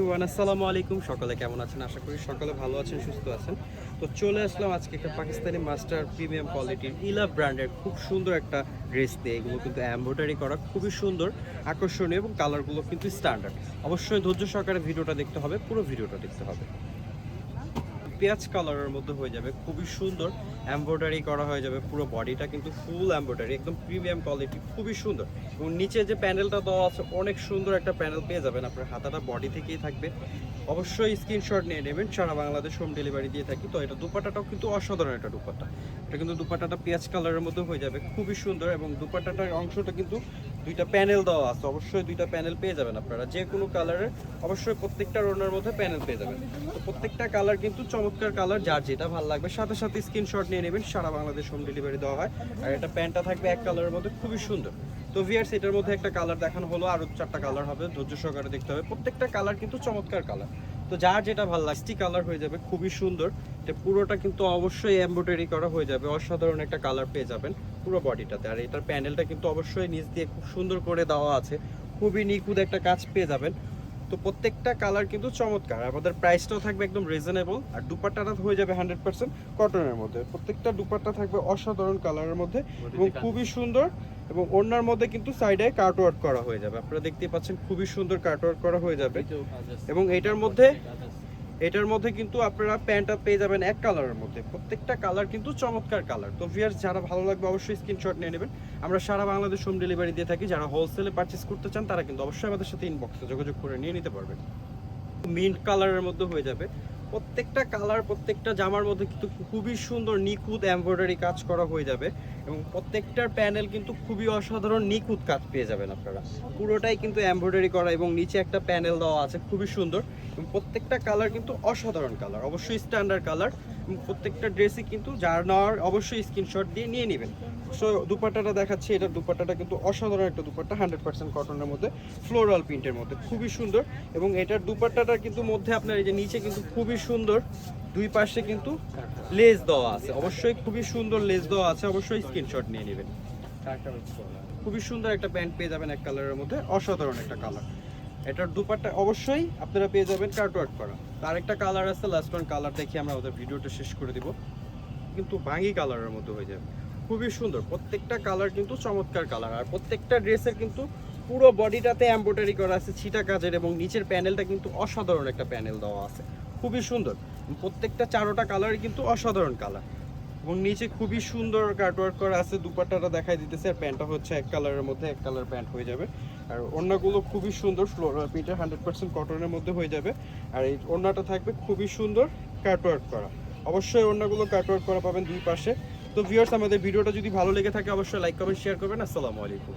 আসসালামু আলাইকুম, সকলে কেমন আছেন? আশা করি সকলে ভালো আছেন, সুস্থ আছেন। তো চলে আসলাম আজকে একটা পাকিস্তানি মাস্টার প্রিমিয়াম কোয়ালিটির ইলা ব্র্যান্ডের খুব সুন্দর একটা ড্রেস দিয়ে। এগুলো কিন্তু এমব্রয়ডারি করা, খুবই সুন্দর, আকর্ষণীয় এবং কালারগুলো কিন্তু স্ট্যান্ডার্ড। অবশ্যই ধৈর্য সহকারে ভিডিওটা দেখতে হবে, পুরো ভিডিওটা দেখতে হবে। পেঁয়াজ কালারের মধ্যে হয়ে যাবে, খুবই সুন্দর এমব্রয়ডারি করা হয়ে যাবে। পুরো বডিটা কিন্তু ফুল এমব্রয়ডারি, একদম প্রিমিয়াম কোয়ালিটি, খুবই সুন্দর। এবং নিচে যে প্যানেলটা দেওয়া আছে অনেক সুন্দর একটা প্যানেল পেয়ে যাবেন। আপনার হাতাটা বডি থেকেই থাকবে। অবশ্যই স্ক্রিনশট নিয়ে নেবেন, সারা বাংলাদেশ হোম ডেলিভারি দিয়ে থাকি। তো এটা দুপাট্টাটাও কিন্তু অসাধারণ একটা দুপাট্টা। এটা কিন্তু দুপাট্টাটা পেঁয়াজ কালারের মধ্যে হয়ে যাবে, খুবই সুন্দর। এবং দুপাট্টাটার অংশটা কিন্তু দুইটা প্যানেল দেওয়া আছে, অবশ্যই দুইটা প্যানেল পেয়ে যাবেন আপনারা যে কোনো কালারের। অবশ্যই প্রত্যেকটা রোনার মধ্যে প্যানেল পেয়ে যাবেন। তো প্রত্যেকটা কালার কিন্তু চমৎকার কালার, যার যেটা ভালো লাগবে সাথে সাথে স্ক্রিনশট নিয়ে নেবেন, সারা বাংলাদেশ হোম ডেলিভারি দেওয়া হয়। আর এটা প্যান্টটা থাকবে এক কালারের মধ্যে, খুবই সুন্দর। তো ভিয়ার্স, এটার মধ্যে একটা কালার দেখানো হলো, আরও 4টা কালার হবে, ধৈর্য সহকারে দেখতে হবে। প্রত্যেকটা কালার কিন্তু চমৎকার কালার। তো যার যেটা ভালো লাগছে কালার হয়ে যাবে, খুবই সুন্দর। এটা পুরোটা কিন্তু অবশ্যই এমব্রয়ডারি করা হয়ে যাবে, অসাধারণ একটা কালার পেয়ে যাবেন পুরো বডিটাতে। আর এটার প্যানেলটা কিন্তু অবশ্যই নিচ দিয়ে খুব সুন্দর করে দেওয়া আছে, খুবই নিখুঁত একটা কাজ পেয়ে যাবেন। তো প্রত্যেকটা কালার কিন্তু চমৎকার। আমাদের প্রাইসটাও থাকবে একদম রিজনেবল। আর দুপাট্টাটা হয়ে যাবে 100% কটনের মধ্যে। প্রত্যেকটা দুপাট্টা থাকবে অসাধারণ কালারের মধ্যে এবং খুবই সুন্দর। এবং ওড়নার মধ্যে কিন্তু সাইডে কাটওয়ার্ক করা হয়ে যাবে, আপনারা দেখতেই পাচ্ছেন, খুবই সুন্দর কাটওয়ার্ক করা হয়ে যাবে। এবং এটার মধ্যে কিন্তু আপনারা প্যান্টটা পেয়ে যাবেন এক কালারের মধ্যে। প্রত্যেকটা কালার কিন্তু চমৎকার কালার। তো ভিউয়ার্স, যারা ভালো লাগবে অবশ্যই স্ক্রিনশট নিয়ে নেবেন। আমরা সারা বাংলাদেশ হোম ডেলিভারি দিয়ে থাকি। যারা হোলসেলে পারচেস করতে চান তারা কিন্তু অবশ্যই আমাদের সাথে ইনবক্সে যোগাযোগ করে নিয়ে নিতে পারবেন। মিন্ট কালারের মধ্যে হয়ে যাবে। প্রত্যেকটা কালার, প্রত্যেকটা জামার মধ্যে কিন্তু খুবই সুন্দর নিখুঁত এমব্রয়ডারি কাজ করা হয়ে যাবে। এবং প্রত্যেকটার প্যানেল কিন্তু খুবই অসাধারণ নিখুঁত কাজ পেয়ে যাবেন আপনারা। পুরোটাই কিন্তু এমব্রয়ডারি করা এবং নিচে একটা প্যানেল দেওয়া আছে, খুবই সুন্দর। এবং প্রত্যেকটা কালার কিন্তু অসাধারণ কালার, অবশ্যই স্ট্যান্ডার্ড কালার। এবং প্রত্যেকটা ড্রেসই কিন্তু যার নেওয়ার অবশ্যই স্ক্রিনশট দিয়ে নিয়ে নেবেন। সো দুপাট্টাটা দেখাচ্ছি, এটার দুপাট্টাটা কিন্তু অসাধারণ একটা দুপাট্টা, 100% কটনের মধ্যে, ফ্লোরাল প্রিন্টের মধ্যে, খুবই সুন্দর। এবং এটার দুপাট্টাটা কিন্তু মধ্যে আপনার এই যে নিচে কিন্তু খুবই সুন্দর, দুই পাশে কিন্তু লেস দেওয়া আছে, অবশ্যই খুবই সুন্দর লেস দেওয়া আছে, অবশ্যই স্ক্রিনশট নিয়ে নেবেন। খুবই সুন্দর একটা প্যান্ট পেয়ে যাবেন এক কালারের মধ্যে, অসাধারণ একটা কালার। এটার দুপাট্টা অবশ্যই আপনারা পেয়ে যাবেন কাটওয়ার্ক করা। তার একটা কালার আছে, লাস্ট ওয়ান কালার দেখি আমরা ওদের ভিডিওটা শেষ করে দিব। কিন্তু বাঙ্গি কালারের মধ্যে হয়ে যাবে, খুবই সুন্দর। প্রত্যেকটা কালার কিন্তু চমৎকার কালার। আর প্রত্যেকটা ড্রেসের কিন্তু পুরো বডিটাতে এমব্রয়ডারি করা আছে ছিটা কাজের। এবং নিচের প্যানেলটা কিন্তু অসাধারণ একটা প্যানেল দেওয়া আছে, খুবই সুন্দর। প্রত্যেকটা 4টা কালারই কিন্তু অসাধারণ কালার। এবং নিচে খুবই সুন্দর কাটওয়ার্ক করা আছে। দুপাট্টাটা দেখাই দিতেছে। আর প্যান্টটা হচ্ছে এক কালারের মধ্যে, এক কালার প্যান্ট হয়ে যাবে। আর ওড়নাগুলো খুবই সুন্দর, ফ্লোরাল প্রিন্টের, 100% কটনের মধ্যে হয়ে যাবে। আর এই ওড়নাটা থাকবে খুবই সুন্দর কাটওয়ার্ক করা, অবশ্যই ওড়নাগুলো কাটওয়ার্ক করা পাবেন দুই পাশে। তো ভিউয়ার্স, আমাদের ভিডিওটা যদি ভালো লেগে থাকে অবশ্যই লাইক কমেন্ট শেয়ার করবেন। আসসালামু আলাইকুম।